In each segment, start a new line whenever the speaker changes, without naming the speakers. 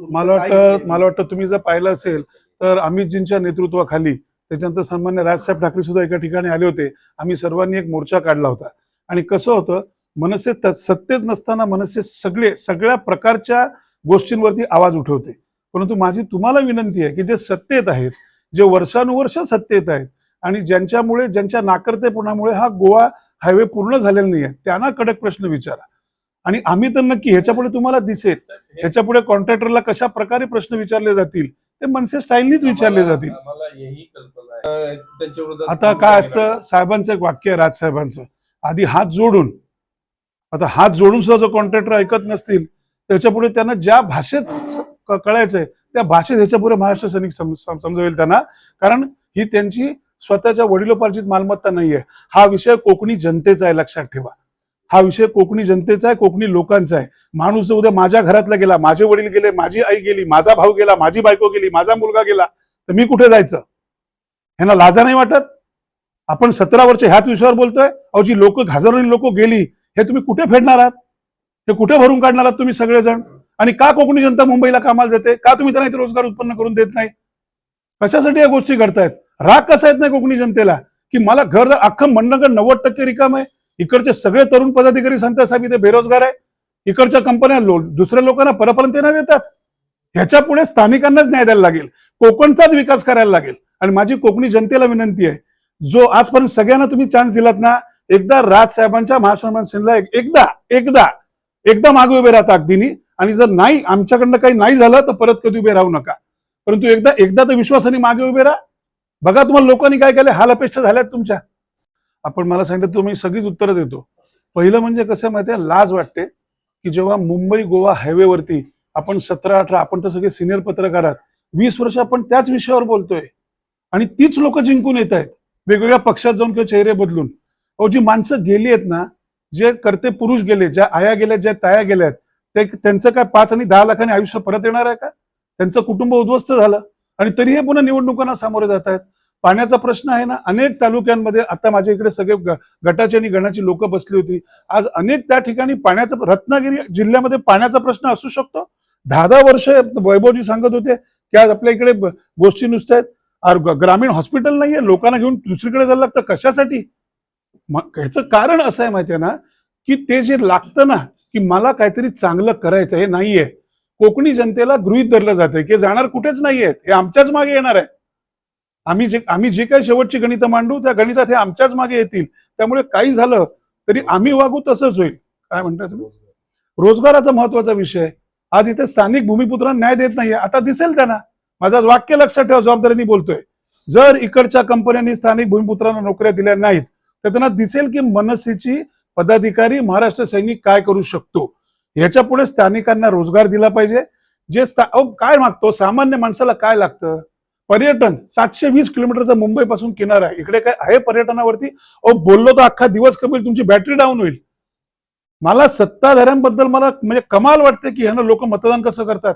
मला वाटतं तुम्ही जर पाहिलं असेल तर अमितजींच्या नेतृत्वाखाली त्याच्यानंतर सन्मान्य राजसाहेब ठाकरे सुद्धा एका ठिकाणी आले होते. आम्ही सर्वांनी एक मोर्चा काढला होता. आणि कसं होतं, मनसे सत्तेत नसताना मनसे सगळ्या प्रकारच्या गोष्टींवरती आवाज उठवते. परंतु माझी तुम्हाला विनंती आहे की जे सत्तेत आहेत, जे वर्षानुवर्ष सत्तेत आहेत आणि ज्यांच्या नाकर्तेपणामुळे हा गोवा हायवे पूर्ण झालेला नाही आहे, त्यांना कडक प्रश्न विचारा. आणि आम्ही तर नक्की ह्याच्यापुढे तुम्हाला दिसेल, ह्याच्यापुढे कॉन्ट्रॅक्टरला कशा प्रकारे प्रश्न विचारले जातील ते मनसे स्टाईलनीच विचारले जातील. आता काय असतं, साहेबांचं एक वाक्य आहे राजसाहेबांचं, आधी हात जोडून, आता हात जोडून सुद्धा जो कॉन्ट्रॅक्टर ऐकत नसतील त्याच्यापुढे त्यांना ज्या भाषेत कळायचंय त्या भाषेत ह्याच्यापुढे महाराष्ट्र सैनिक समजवेल त्यांना. कारण ही त्यांची स्वतःच्या वडिलोपार्जित मालमत्ता नाहीये. हा विषय कोकणी जनतेचा आहे, लक्षात ठेवा. हा विषय कोकणी जनतेचा आहे, कोकणी लोकांचा आहे. माणूस जर उद्या माझ्या घरातला गेला, माझे वडील गेले, माझी आई गेली, माझा भाऊ गेला, माझी बायको गेली, माझा मुलगा गेला, तर मी कुठे जायचं? ह्यांना लाजा नाही वाटत? आपण 17 वर्ष ह्याच विषयावर बोलतोय. अहो, जी हजारोनी लोक गेली, हे तुम्ही कुठे फेडणार आहात? हे कुठे भरून काढणार आहात तुम्ही सगळेजण? आणि का कोकणी जनता मुंबईला कामाला जाते? का तुम्ही त्यांना इथे रोजगार उत्पन्न करून देत नाही? कशासाठी या गोष्टी घडतायत? राग कसा येत नाही कोकणी जनतेला की मला घर अख्खं मंडळ 90% रिकाम आहे, इकडचे सगळे तरुण पदाधिकारी सांगतात साहेब इथे बेरोजगार आहे, इकडच्या कंपन्या दुसऱ्या लोकांना परप्रांतीय देतात. ह्याच्या पुढे स्थानिकांनाच न्याय द्यायला लागेल, कोकणचाच विकास करायला लागेल. आणि माझी कोकणी जनतेला विनंती आहे, जो आजपर्यंत सगळ्यांना तुम्ही चान्स दिलात ना, एकदा राजसाहेबांच्या महासन्मान सेनेला एकदा मागे उभे राहता अगदीनी. आणि जर नाही, आमच्याकडनं काही नाही झालं तर परत कधी उभे राहू नका. परंतु एकदा तर विश्वासाने मागे उभे राहा. बघा तुम्हाला लोकांनी काय केलं, हाल अपेक्षा झाल्यात तुमच्या. आपण मला सांगितलं तुम्ही सगळीच उत्तरं देतो. पहिलं म्हणजे कसं माहितीये, लाज वाटते की जेव्हा मुंबई गोवा हायवेवरती आपण 17-18, आपण तर सगळे सिनियर पत्रकार आहात, 20 वर्ष आपण त्याच विषयावर बोलतोय आणि तीच लोक जिंकून येत आहेत वेगवेगळ्या पक्षात जाऊन किंवा चेहरे बदलून. अहो, जी माणसं गेली आहेत ना, जे करते पुरुष गेले, ज्या आया गेल्या, ज्या ताया गेल्यात, त्यांचं काय 5 आणि 10 लाखांनी आयुष्य परत येणार आहे का? त्यांचं कुटुंब उद्ध्वस्त झालं आणि तरी हे पुन्हा निवडणुकांना सामोरे जात आहेत. पाण्याचा प्रश्न आहे ना, अनेक तालुक्यांमध्ये. आता माझ्या इकडे सगळे गटाची आणि गणाची लोक बसली होती. आज अनेक त्या ठिकाणी पाण्याचा, रत्नागिरी जिल्ह्यामध्ये पाण्याचा प्रश्न असू शकतो. 10-10 वर्ष वैभवजी सांगत होते की आज आपल्या इकडे गोष्टी नुसत्या आहेत, ग्रामीण हॉस्पिटल नाहीये, लोकांना घेऊन दुसरीकडे जायला लागतं. कशासाठी? ह्याचं कारण असं आहे माहितीये ना, की ते जे लागतं ना, की मला काहीतरी चांगलं करायचं, हे नाहीये. कोकणी जनतेला गृहीत धरलं जातंय की जाणार कुठेच नाहीये, हे आमच्याच मागे येणार आहे. आम्ही जे काही शेवटची गणितं मांडू त्या गणितात हे आमच्याच मागे येतील. त्यामुळे काही झालं तरी आम्ही वागू तसंच होईल. काय म्हणता तुम्ही? रोजगाराचा महत्वाचा विषय. आज इथे स्थानिक भूमिपुत्रांना न्याय देत नाहीये. आता दिसेल त्यांना. माझं वाक्य लक्षात ठेवा, जबाबदारीने बोलतोय. जर इकडच्या कंपन्यांनी स्थानिक भूमिपुत्रांना नोकऱ्या दिल्या नाहीत तर त्यांना दिसेल की मनसेची पदाधिकारी, महाराष्ट्र सैनिक काय करू शकतो. ह्याच्या पुढे स्थानिकांना रोजगार दिला पाहिजे. काय मागतो सामान्य माणसाला? काय लागतं? पर्यटन. 720 किलोमीटरचा मुंबई पासून किनारा आहे. इकडे काय आहे पर्यटनावरती? बोललो तर अख्खा दिवस कमी, तुमची बॅटरी डाऊन होईल. मला सत्ताधाऱ्यांबद्दल म्हणजे कमाल वाटते की ह्यांना लोक मतदान कसं करतात.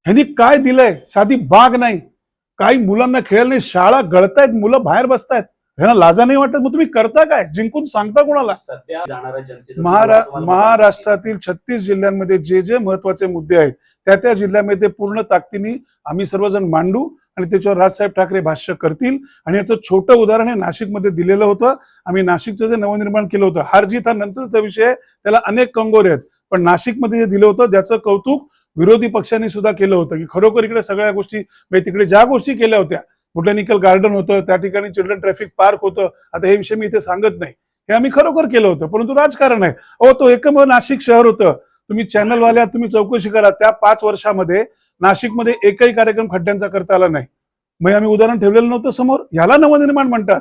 ह्यांनी काय दिलंय? साधी बाग नाही, काही मुलांना खेळायला नाही, शाळा गळतायत, मुलं बाहेर बसतायत. ह्यांना लाजा नाही वाटत? मग तुम्ही करता काय? जिंकून सांगता कोणाला? महाराष्ट्रातील 36 जिल्ह्यांमध्ये जे महत्वाचे मुद्दे आहेत त्या जिल्ह्यामध्ये पूर्ण ताकदीने आम्ही सर्वजण मांडू आणि त्याच्यावर राजसाहेब ठाकरे भाष्य करतील. आणि याचं छोटं उदाहरण हे नाशिकमध्ये दिलेलं होतं. आम्ही नाशिकचं जे नवनिर्माण केलं होतं, हार जीत हा नंतरचा विषय, त्याला अनेक कंगोरे आहेत, पण नाशिकमध्ये जे दिलं होतं ज्याचं कौतुक विरोधी पक्षांनी सुद्धा केलं होतं की खरोखर इकडे सगळ्या गोष्टी, म्हणजे तिकडे ज्या गोष्टी केल्या होत्या, बोटॅनिकल गार्डन होतं, त्या ठिकाणी चिल्ड्रन ट्रॅफिक पार्क होतं. आता हे विषय मी इथे सांगत नाही, हे आम्ही खरोखर केलं होतं. परंतु राजकारण आहे. तो एकमेव नाशिक शहर होतं. तुम्ही चॅनलवाल्या तुम्ही चौकशी करा, त्या 5 वर्षामध्ये नाशिकमध्ये एकही कार्यक्रम खड्ड्यांचा करता आला नाही. मग आम्ही उदाहरण ठेवलेलं नव्हतं समोर. याला नवनिर्माण म्हणतात.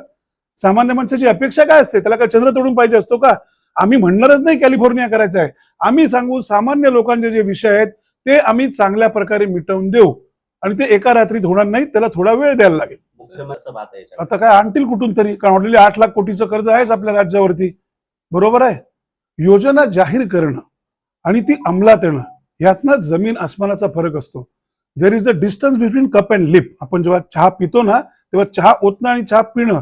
सामान्य माणसाची अपेक्षा काय असते? त्याला काय चंद्र तोडून पाहिजे असतो का? आम्ही म्हणणारच नाही कॅलिफोर्निया करायचं आहे. आम्ही सांगू सामान्य लोकांचे जे विषय आहेत ते आम्ही चांगल्या प्रकारे मिटवून देऊ आणि ते एका रात्रीत होणार नाही, त्याला थोडा वेळ द्यायला लागेल. आता काय आणतील कुठून तरी, कारण ऑलरेडी 8 लाख कोटीचं कर्ज आहेच आपल्या राज्यावरती. बरोबर आहे. योजना जाहीर करणं आणि ती अंमलात येणं यातनं जमीन आसमानाचा फरक असतो. There is a distance between cup and lip. आपण जेव्हा चहा पितो ना तेव्हा चहा ओतणं आणि चहा पिणं,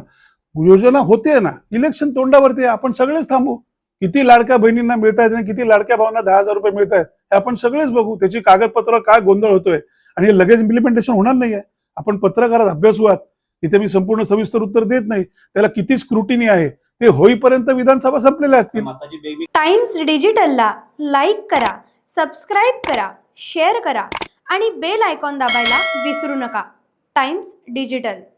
योजना होते ना, इलेक्शन तोंडावरती आपण सगळेच थांबू किती लाडक्या बहिणींना मिळत आहेत आणि किती लाडक्या भावांना 10,000 रुपये मिळत आहेत हे आपण सगळेच बघू. त्याची कागदपत्र काय गोंधळ होतोय आणि हे लगेच इम्प्लिमेंटेशन होणार नाहीये. आपण पत्रकारात अभ्यासू आहात, इथे मी संपूर्ण सविस्तर उत्तर देत नाही. त्याला किती स्क्रुटिनी आहे ते होईपर्यंत विधानसभा संपलेल्या असतील.
टाइम्स डिजिटलला लाईक करा, सबस्क्राईब करा, शेअर करा आणि बेल आयकॉन दाबायला विसरू नका. Times digital.